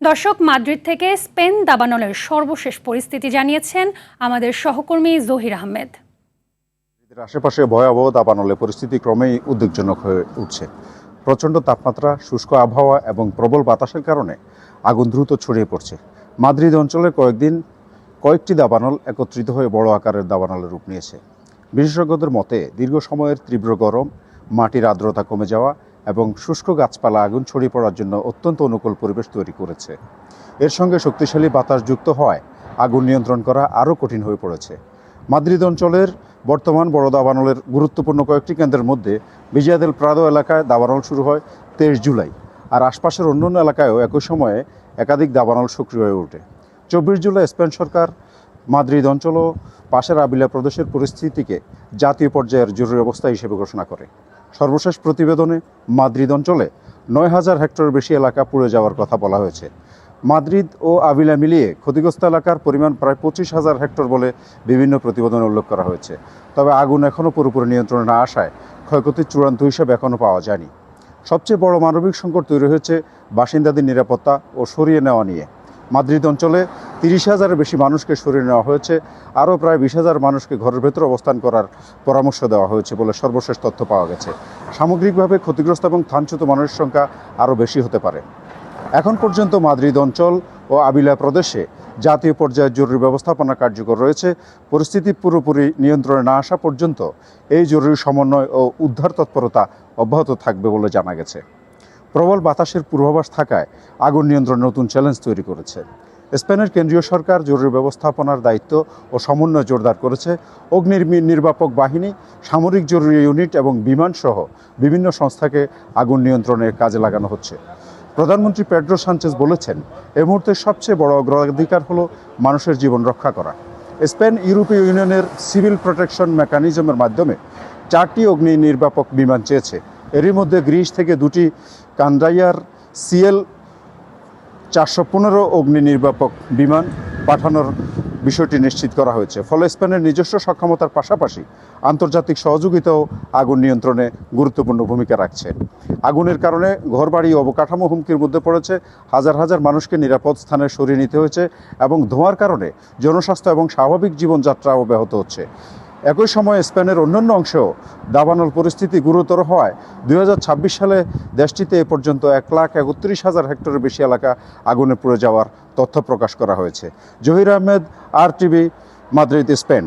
দর্শক, মাদ্রিদ থেকে স্পেন দাবানলের সর্বশেষ পরিস্থিতি জানিয়েছেন আমাদের সহকর্মী জহির আহমেদ। আশেপাশে ভয়াবহ দাবানলে পরিস্থিতি ক্রমেই উদ্বেগজনক হয়ে উঠছে। প্রচণ্ড তাপমাত্রা, শুষ্ক আবহাওয়া এবং প্রবল বাতাসের কারণে আগুন দ্রুত ছড়িয়ে পড়ছে। মাদ্রিদ অঞ্চলের কয়েকটি দাবানল একত্রিত হয়ে বড় আকারের দাবানলের রূপ নিয়েছে। বিশেষজ্ঞদের মতে দীর্ঘ সময়ের তীব্র গরম, মাটির আর্দ্রতা কমে যাওয়া এবং শুষ্ক গাছপালা আগুন ছড়িয়ে পড়ার জন্য অত্যন্ত অনুকূল পরিবেশ তৈরি করেছে। এর সঙ্গে শক্তিশালী বাতাস যুক্ত হওয়ায় আগুন নিয়ন্ত্রণ করা আরও কঠিন হয়ে পড়েছে। মাদ্রিদ অঞ্চলের বর্তমান বড় দাবানলের গুরুত্বপূর্ণ কয়েকটি কেন্দ্রের মধ্যে ভিজিয়া দেল প্রাদো এলাকায় দাবানল শুরু হয় 23 জুলাই, আর আশপাশের অন্যান্য এলাকায়ও একই সময়ে একাধিক দাবানল সক্রিয় হয়ে ওঠে। 24 জুলাই স্পেন সরকার মাদ্রিদ অঞ্চল ও পাশের আবিলা প্রদেশের পরিস্থিতিকে জাতীয় পর্যায়ের জরুরি অবস্থা হিসেবে ঘোষণা করে। সর্বশেষ প্রতিবেদনে মাদ্রিদ অঞ্চলে 9000 হেক্টরের বেশি এলাকা পুড়ে যাওয়ার কথা বলা হয়েছে। মাদ্রিদ ও আবিলা মিলিয়ে ক্ষতিগ্রস্ত এলাকার পরিমাণ প্রায় 25,000 হেক্টর বলে বিভিন্ন প্রতিবেদনে উল্লেখ করা হয়েছে। তবে আগুন এখনও পুরোপুরি নিয়ন্ত্রণে না আসায় ক্ষয়ক্ষতির চূড়ান্ত হিসাব এখনও পাওয়া যায়নি। সবচেয়ে বড় মানবিক সংকট তৈরি হয়েছে বাসিন্দাদের নিরাপত্তা ও সরিয়ে নেওয়া নিয়ে। মাদ্রিদ অঞ্চলে 30,000-এর বেশি মানুষকে সরিয়ে নেওয়া হয়েছে। আরও প্রায় 20,000 মানুষকে ঘরের ভেতর অবস্থান করার পরামর্শ দেওয়া হয়েছে বলে সর্বশেষ তথ্য পাওয়া গেছে। সামগ্রিকভাবে ক্ষতিগ্রস্ত এবং স্থানচ্যুত মানুষের সংখ্যা আরও বেশি হতে পারে। এখন পর্যন্ত মাদ্রিদ অঞ্চল ও আবিলা প্রদেশে জাতীয় পর্যায়ে জরুরি ব্যবস্থাপনা কার্যকর রয়েছে। পরিস্থিতি পুরোপুরি নিয়ন্ত্রণে না আসা পর্যন্ত এই জরুরি সমন্বয় ও উদ্ধার তৎপরতা অব্যাহত থাকবে বলে জানা গেছে। প্রবল বাতাসের পূর্বাভাস থাকায় আগুন নিয়ন্ত্রণে নতুন চ্যালেঞ্জ তৈরি করেছে। স্পেনের কেন্দ্রীয় সরকার জরুরি ব্যবস্থাপনার দায়িত্ব ও সমন্বয় জোরদার করেছে। অগ্নি নির্বাপক বাহিনী, সামরিক জরুরি ইউনিট এবং বিমানসহ বিভিন্ন সংস্থাকে আগুন নিয়ন্ত্রণের কাজে লাগানো হচ্ছে। প্রধানমন্ত্রী পেড্রো সানচেজ বলেছেন, এই মুহূর্তে সবচেয়ে বড় অগ্রাধিকার হলো মানুষের জীবন রক্ষা করা। স্পেন ইউরোপীয় ইউনিয়নের সিভিল প্রোটেকশন মেকানিজমের মাধ্যমে 4টি অগ্নি নির্বাপক বিমান চেয়েছে। এরই মধ্যে গ্রিস থেকে 2টি কান্ডাইয়ার CL-415 অগ্নি নির্বাপক বিমান পাঠানোর বিষয়টি নিশ্চিত করা হয়েছে। ফলে স্পেনের নিজস্ব সক্ষমতার পাশাপাশি আন্তর্জাতিক সহযোগিতাও আগুন নিয়ন্ত্রণে গুরুত্বপূর্ণ ভূমিকা রাখছে। আগুনের কারণে ঘরবাড়ি ও অবকাঠামো হুমকির মধ্যে পড়েছে। হাজার হাজার মানুষকে নিরাপদ স্থানে সরিয়ে নিতে হয়েছে এবং ধোঁয়ার কারণে জনস্বাস্থ্য এবং স্বাভাবিক জীবনযাত্রাও ব্যাহত হচ্ছে। একই সময়ে স্পেনের অন্যান্য অংশেও দাবানল পরিস্থিতি গুরুতর হওয়ায় 2026 সালে দেশটিতে এ পর্যন্ত 1,31,000 হেক্টরের বেশি এলাকা আগুনে পুড়ে যাওয়ার তথ্য প্রকাশ করা হয়েছে। Zahir Ahmed, RTV, Madrid, Spain.